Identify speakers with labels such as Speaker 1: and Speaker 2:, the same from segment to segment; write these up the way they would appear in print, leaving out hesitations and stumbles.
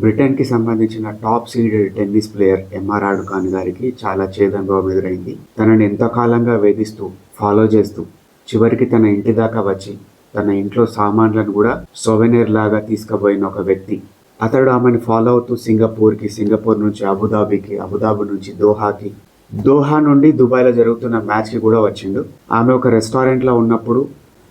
Speaker 1: బ్రిటన్కి సంబంధించిన top seeded tennis player Emma Raducanu గారికి చాలా చేదనుభవం ఎదురైంది. తనని ఎంతకాలంగా వేధిస్తూ ఫాలో చేస్తూ చివరికి తన ఇంటి దాకా వచ్చి తన ఇంట్లో సామాన్లను కూడా సొవెనీర్ లాగా తీసుకుపోయిన ఒక వ్యక్తి. అతడు ఆమెను ఫాలో అవుతూ సింగపూర్ నుంచి అబుదాబికి, అబుదాబి నుంచి దోహాకి, దోహా నుండి దుబాయ్లో జరుగుతున్న మ్యాచ్కి కూడా వచ్చిండు. ఆమె ఒక రెస్టారెంట్లో ఉన్నప్పుడు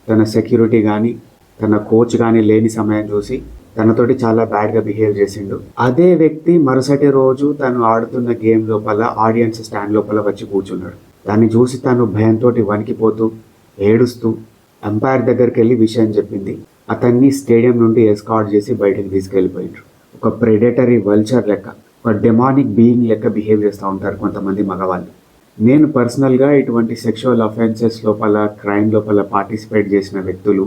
Speaker 1: తన సెక్యూరిటీ కానీ తన కోచ్ కానీ లేని సమయం చూసి తనతోటి చాలా బ్యాడ్గా బిహేవ్ చేసిండు. అదే వ్యక్తి మరుసటి రోజు తను ఆడుతున్న గేమ్ లోపల ఆడియన్స్ స్టాండ్ లోపల వచ్చి కూర్చున్నాడు. దాన్ని చూసి తను భయంతో వణికిపోతూ ఏడుస్తూ అంపైర్ దగ్గరికి వెళ్ళి విషయం చెప్పింది. అతన్ని స్టేడియం నుండి ఎస్కార్ట్ చేసి బయటకు తీసుకెళ్ళిపోయిండ్రు. ఒక ప్రెడేటరీ వల్చర్ లెక్క, ఒక డెమానిక్ బీయింగ్ లెక్క బిహేవ్ చేస్తూ ఉంటారు కొంతమంది మగవాళ్ళు. నేను పర్సనల్గా ఇటువంటి సెక్షువల్ అఫెన్సెస్ లోపల, క్రైమ్ లోపల పార్టిసిపేట్ చేసిన వ్యక్తులు,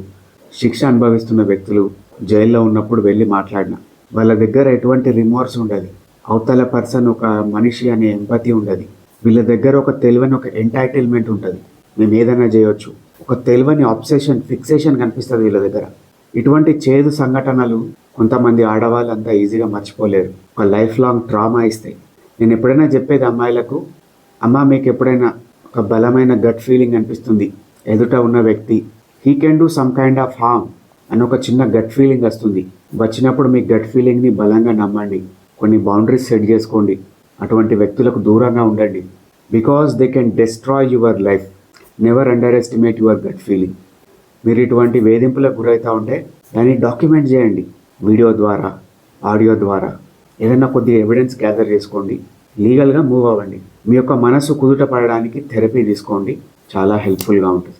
Speaker 1: శిక్ష అనుభవిస్తున్న వ్యక్తులు జైల్లో ఉన్నప్పుడు వెళ్ళి మాట్లాడిన వాళ్ళ దగ్గర ఎటువంటి రిమోర్స్ ఉండదు. అవతల పర్సన్ ఒక మనిషి అనే ఎంపతి ఉండదు. వీళ్ళ దగ్గర ఒక తెలివని ఒక ఎంటైటిల్మెంట్ ఉంటుంది. మేము ఏదైనా చేయొచ్చు, ఒక తెలివని అబ్సెషన్, ఫిక్సేషన్ కనిపిస్తుంది వీళ్ళ దగ్గర. ఇటువంటి చేదు సంఘటనలు కొంతమంది ఆడవాళ్ళు అంతా ఈజీగా మర్చిపోలేరు. ఒక లైఫ్ లాంగ్ ట్రామా ఇస్తాయి. నేను ఎప్పుడైనా చెప్పేది అమ్మాయిలకు, అమ్మ మీకు ఎప్పుడైనా ఒక బలమైన గట్ ఫీలింగ్ అనిపిస్తుంది, ఎదుట ఉన్న వ్యక్తి he can do some kind of harm అని ఒక చిన్న గట్ ఫీలింగ్ వస్తుంది. వచ్చినప్పుడు మీ గట్ ఫీలింగ్ని బలంగా నమ్మండి. కొన్ని బౌండరీస్ సెట్ చేసుకోండి. అటువంటి వ్యక్తులకు దూరంగా ఉండండి. Because they can destroy your life. Never underestimate your gut feeling. మీరు ఇటువంటి వేధింపులకు గురవుతూ ఉంటే దాన్ని డాక్యుమెంట్ చేయండి. వీడియో ద్వారా, ఆడియో ద్వారా ఏదైనా కొద్దిగా ఎవిడెన్స్ గ్యాదర్ చేసుకోండి. లీగల్గా మూవ్ అవ్వండి. మీ యొక్క మనసు కుదుట పడడానికి థెరపీ తీసుకోండి. చాలా హెల్ప్ఫుల్గా ఉంటుంది.